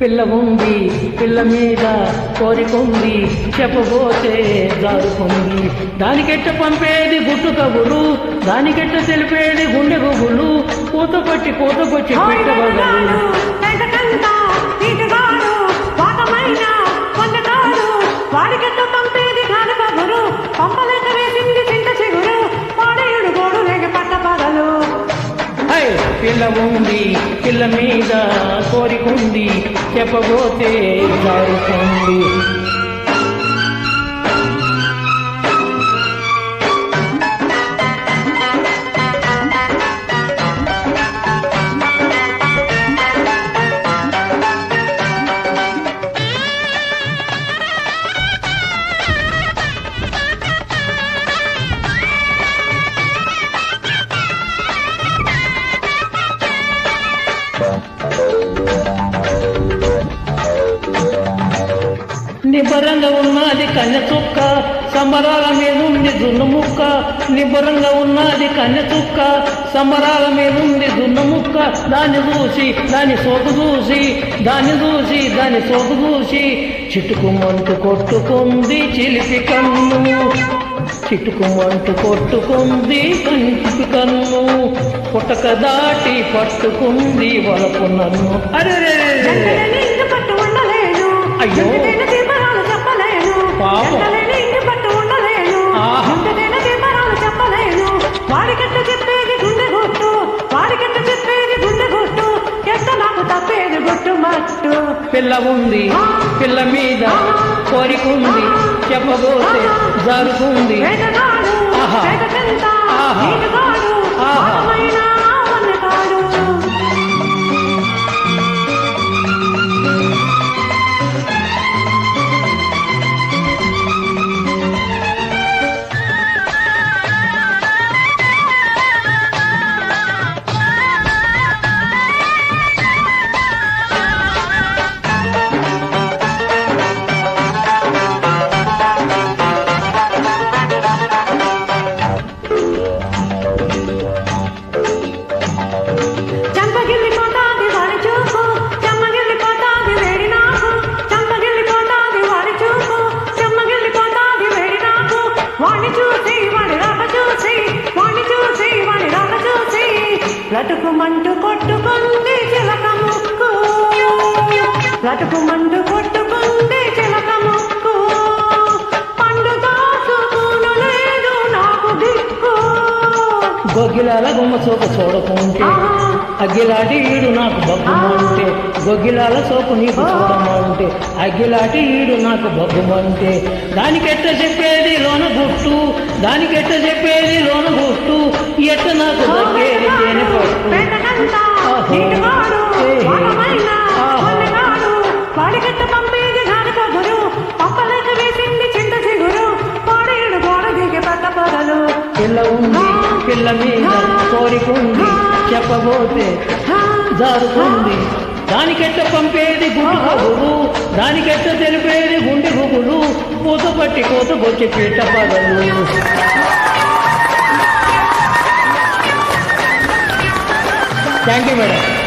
పిల్ల ఉంది పిల్ల మీద కోరికుంది చెప్పబోతే జారుకుంది దానికెట్ట పంపేది గుట్టు కబురు దానికెట్ట తెలిపేది గుండె గుబులు కూతపట్టి పెట్టబడలు పిల్ల ఉంది పిల్ల మీద కోరికుంది చెప్పబోతే జారుకుంది నిబ్బరంగా ఉన్నది కన్నె చుక్క సంబరాల మీదుంది దున్న ముక్క నిబ్బరంగా ఉన్నది కన్నె చుక్క సంబరాల మీదుంది దున్న ముక్క దాన్ని చూసి దాని సోకు చూసి దాని సోకు చూసి చిట్టుకుమంటూ కొట్టుకుంది చిలిపి కన్ను చిట్టుకుమంటూ కొట్టుకుంది కంటి కన్ను పుట్టక దాటి పట్టుకుంది వలపు నన్ను అరే అయ్యో పిల్ల ఉంది పిల్ల మీద కోరికుంది చెప్పబోతే జారుకుంది ఆహా ఆహా ఆహా లటుకుమంటూ కొట్టుకుంది చిలక ముక్కు లటుకుమంటూ కొట్టుకుంది చిలక ముక్కు పండు దాచుకును లేదు నాకు దిక్కు గొగ్గిలాల గుమ్మ సోపు చూడకుంటే అగ్గిలాటి ఈడు నాకు బగ్గుమంటే గొగ్గిలాల సోపు నీకు చూడమంటే అగ్గిలాటి ఈడు నాకు బగ్గుమంటే దానికెట్ట చెప్పేది లోన గుట్టు దానికెట్ట చెప్పేది లోన గుట్టు ఎట్ట నాకు దగ్గేది తేనె పట్టు వాడిగట్ట పంపేది గానుక గురు పప్పలేక వేసింది చింత చిగురు పాడేడు గోడ దిగి పక్క పొగలు పిల్ల ఉంది పిల్ల మీద కోరికుంది చెప్పబోతే జారుకుంది దానికెట్ట పంపేది గుండె కబురు దానికెట్ట తెలిపేది గుండె గుబులు కూతపట్టి పెట్టబడలు థ్యాంక్ యూ మేడం.